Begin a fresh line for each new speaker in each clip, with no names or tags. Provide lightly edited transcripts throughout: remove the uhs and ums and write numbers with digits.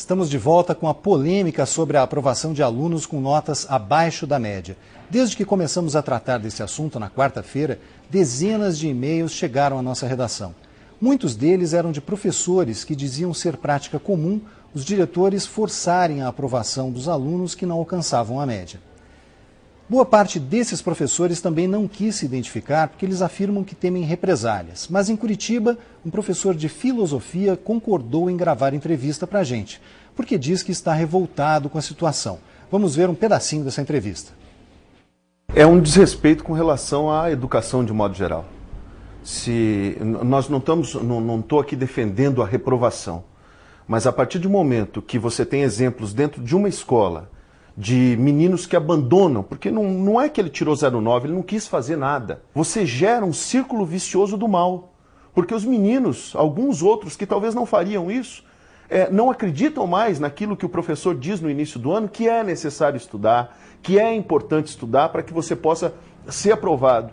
Estamos de volta com a polêmica sobre a aprovação de alunos com notas abaixo da média. Desde que começamos a tratar desse assunto na quarta-feira, dezenas de e-mails chegaram à nossa redação. Muitos deles eram de professores que diziam ser prática comum os diretores forçarem a aprovação dos alunos que não alcançavam a média. Boa parte desses professores também não quis se identificar porque eles afirmam que temem represálias. Mas em Curitiba, um professor de filosofia concordou em gravar entrevista para a gente, porque diz que está revoltado com a situação. Vamos ver um pedacinho dessa entrevista.
É um desrespeito com relação à educação de modo geral. Nós não estou aqui defendendo a reprovação, mas a partir do momento que você tem exemplos dentro de uma escola de meninos que abandonam, porque não é que ele tirou 0,9, ele não quis fazer nada. Você gera um círculo vicioso do mal, porque os meninos, alguns outros que talvez não fariam isso, não acreditam mais naquilo que o professor diz no início do ano, que é necessário estudar, que é importante estudar para que você possa ser aprovado.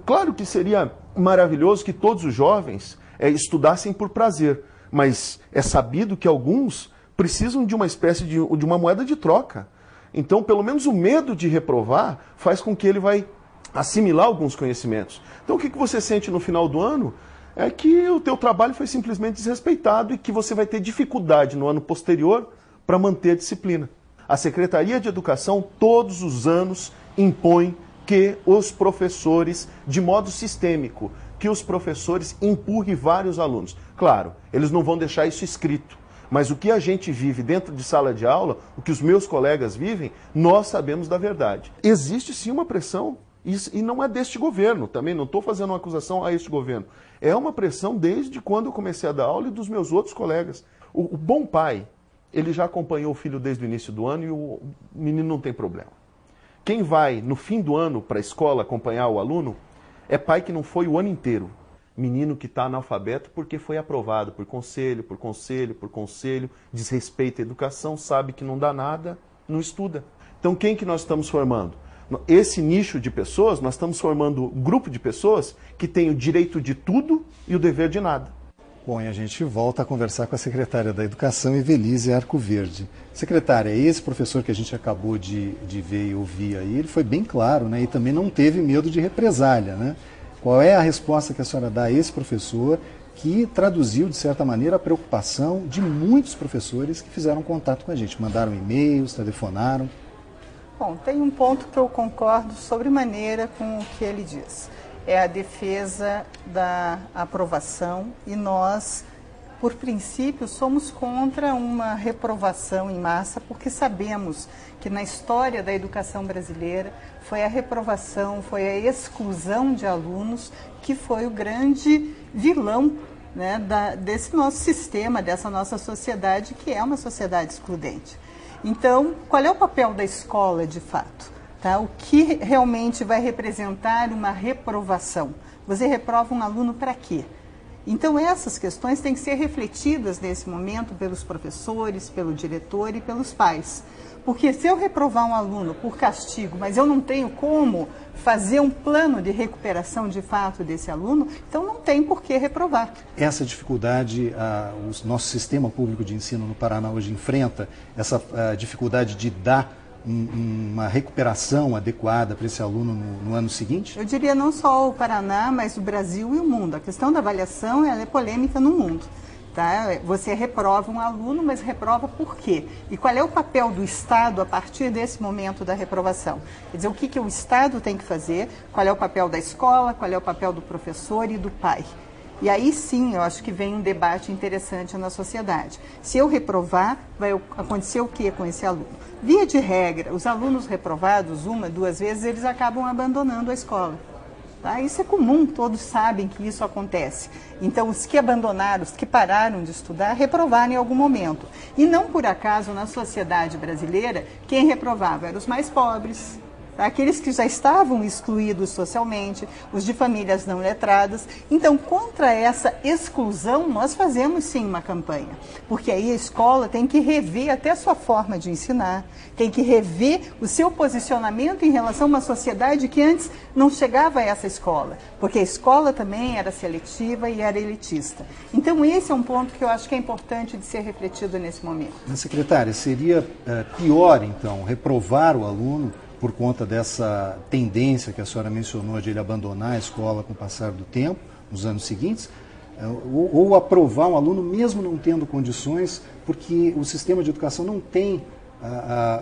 Claro que seria maravilhoso que todos os jovens estudassem por prazer, mas é sabido que alguns precisam de uma espécie de uma moeda de troca. Então, pelo menos o medo de reprovar faz com que ele vai assimilar alguns conhecimentos. Então, o que você sente no final do ano é que o teu trabalho foi simplesmente desrespeitado e que você vai ter dificuldade no ano posterior para manter a disciplina. A Secretaria de Educação, todos os anos, impõe que os professores, de modo sistêmico, que os professores empurrem vários alunos. Claro, eles não vão deixar isso escrito. Mas o que a gente vive dentro de sala de aula, o que os meus colegas vivem, nós sabemos da verdade. Existe sim uma pressão, e não é deste governo, também não estou fazendo uma acusação a este governo. É uma pressão desde quando eu comecei a dar aula e dos meus outros colegas. O bom pai, ele já acompanhou o filho desde o início do ano e o menino não tem problema. Quem vai no fim do ano para a escola acompanhar o aluno, é pai que não foi o ano inteiro. Menino que está analfabeto porque foi aprovado por conselho, desrespeita a educação, sabe que não dá nada, não estuda. Então quem que nós estamos formando? Esse nicho de pessoas, nós estamos formando um grupo de pessoas que tem o direito de tudo e o dever de nada.
Bom, e a gente volta a conversar com a secretária da Educação, Evelise Arcoverde. Secretária, esse professor que a gente acabou de ver e ouvir aí, ele foi bem claro, né? E também não teve medo de represália, né? Qual é a resposta que a senhora dá a esse professor que traduziu, de certa maneira, a preocupação de muitos professores que fizeram contato com a gente, mandaram e-mails, telefonaram?
Bom, tem um ponto que eu concordo sobremaneira com o que ele diz. É a defesa da aprovação e nós, por princípio, somos contra uma reprovação em massa, porque sabemos que na história da educação brasileira foi a reprovação, foi a exclusão de alunos que foi o grande vilão, né, desse nosso sistema, dessa nossa sociedade, que é uma sociedade excludente. Então, qual é o papel da escola, de fato? Tá? O que realmente vai representar uma reprovação? Você reprova um aluno para quê? Então, essas questões têm que ser refletidas nesse momento pelos professores, pelo diretor e pelos pais. Porque se eu reprovar um aluno por castigo, mas eu não tenho como fazer um plano de recuperação de fato desse aluno, então não tem por que reprovar.
Essa dificuldade, o nosso sistema público de ensino no Paraná hoje enfrenta, essa dificuldade de dar uma recuperação adequada para esse aluno no ano seguinte?
Eu diria não só o Paraná, mas o Brasil e o mundo. A questão da avaliação ela é polêmica no mundo. Tá? Você reprova um aluno, mas reprova por quê? E qual é o papel do Estado a partir desse momento da reprovação? Quer dizer, o que o Estado tem que fazer, qual é o papel da escola, qual é o papel do professor e do pai? E aí sim, eu acho que vem um debate interessante na sociedade. Se eu reprovar, vai acontecer o que com esse aluno? Via de regra, os alunos reprovados, 1, 2 vezes, eles acabam abandonando a escola. Tá? Isso é comum, todos sabem que isso acontece. Então, os que abandonaram, os que pararam de estudar, reprovaram em algum momento. E não por acaso, na sociedade brasileira, quem reprovava eram os mais pobres, aqueles que já estavam excluídos socialmente, os de famílias não letradas. Então, contra essa exclusão, nós fazemos sim uma campanha, porque aí a escola tem que rever até a sua forma de ensinar, tem que rever o seu posicionamento em relação a uma sociedade que antes não chegava a essa escola, porque a escola também era seletiva e era elitista. Então, esse é um ponto que eu acho que é importante de ser refletido nesse momento.
Secretária, seria pior, então, reprovar o aluno por conta dessa tendência que a senhora mencionou de ele abandonar a escola com o passar do tempo, nos anos seguintes, ou aprovar um aluno mesmo não tendo condições, porque o sistema de educação não tem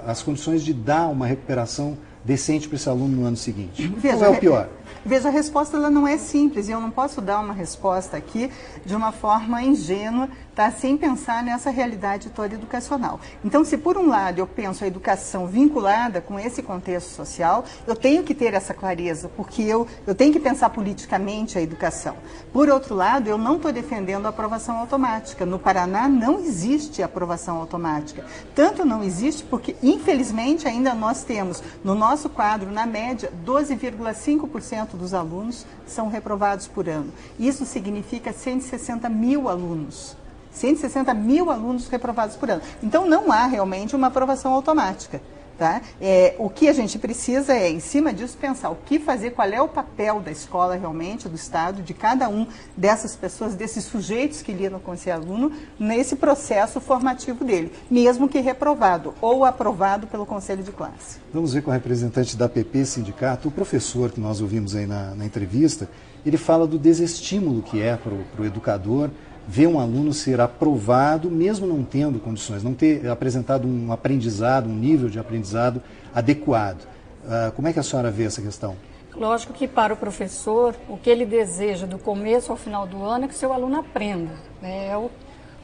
as condições de dar uma recuperação decente para esse aluno no ano seguinte? Qual é o pior?
Veja, a resposta ela não é simples e eu não posso dar uma resposta aqui de uma forma ingênua, tá, sem pensar nessa realidade toda educacional. Então, se por um lado eu penso a educação vinculada com esse contexto social, eu tenho que ter essa clareza, porque eu tenho que pensar politicamente a educação. Por outro lado, eu não estou defendendo a aprovação automática. No Paraná não existe aprovação automática. Tanto não existe porque, infelizmente, ainda nós temos no nosso quadro, na média, 12,5% dos alunos são reprovados por ano. Isso significa 160 mil alunos. 160 mil alunos reprovados por ano. Então, não há realmente uma aprovação automática. Tá? O que a gente precisa é, em cima disso, pensar o que fazer, qual é o papel da escola realmente, do Estado, de cada um dessas pessoas, desses sujeitos que lidam com esse aluno, nesse processo formativo dele, mesmo que reprovado ou aprovado pelo Conselho de Classe.
Vamos ver com a representante da APP Sindicato, o professor que nós ouvimos aí na entrevista, ele fala do desestímulo que é para o educador ver um aluno ser aprovado, mesmo não tendo condições, não ter apresentado um aprendizado, um nível de aprendizado adequado. Como é que a senhora vê essa questão?
Lógico que para o professor, o que ele deseja do começo ao final do ano é que o seu aluno aprenda.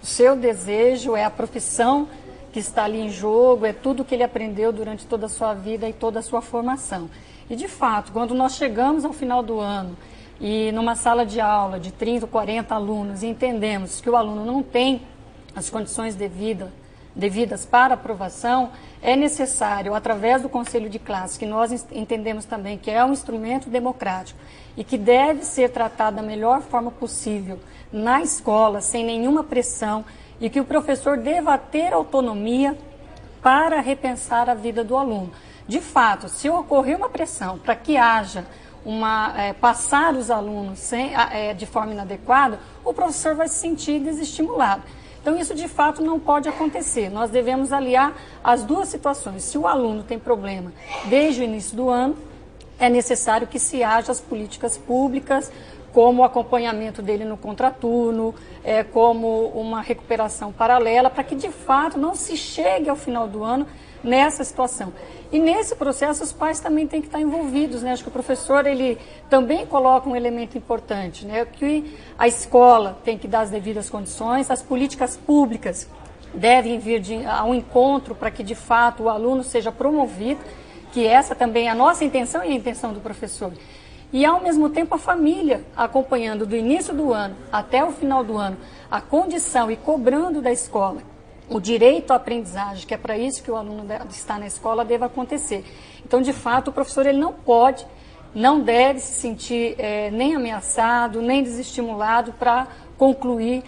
O seu desejo, é a profissão que está ali em jogo, é tudo que ele aprendeu durante toda a sua vida e toda a sua formação. E de fato, quando nós chegamos ao final do ano, e numa sala de aula de 30, 40 alunos, e entendemos que o aluno não tem as condições devidas para aprovação, é necessário, através do Conselho de Classe, que nós entendemos também que é um instrumento democrático e que deve ser tratado da melhor forma possível na escola, sem nenhuma pressão, e que o professor deva ter autonomia para repensar a vida do aluno. De fato, se ocorrer uma pressão para que haja passar os alunos de forma inadequada, o professor vai se sentir desestimulado. Então, isso de fato não pode acontecer. Nós devemos aliar as duas situações. Se o aluno tem problema desde o início do ano, é necessário que se haja as políticas públicas, como o acompanhamento dele no contraturno, como uma recuperação paralela, para que de fato não se chegue ao final do ano nessa situação. E nesse processo os pais também têm que estar envolvidos, né? Acho que o professor ele também coloca um elemento importante, né? Que a escola tem que dar as devidas condições, as políticas públicas devem vir ao encontro para que de fato o aluno seja promovido, que essa também é a nossa intenção e a intenção do professor. E ao mesmo tempo a família acompanhando do início do ano até o final do ano a condição e cobrando da escola o direito à aprendizagem, que é para isso que o aluno está na escola, deve acontecer. Então, de fato, o professor ele não deve se sentir nem ameaçado, nem desestimulado para concluir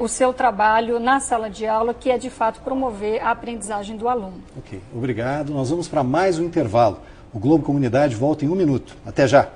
o seu trabalho na sala de aula, que é, de fato, promover a aprendizagem do aluno.
Ok, obrigado. Nós vamos para mais um intervalo. O Globo Comunidade volta em 1 minuto. Até já.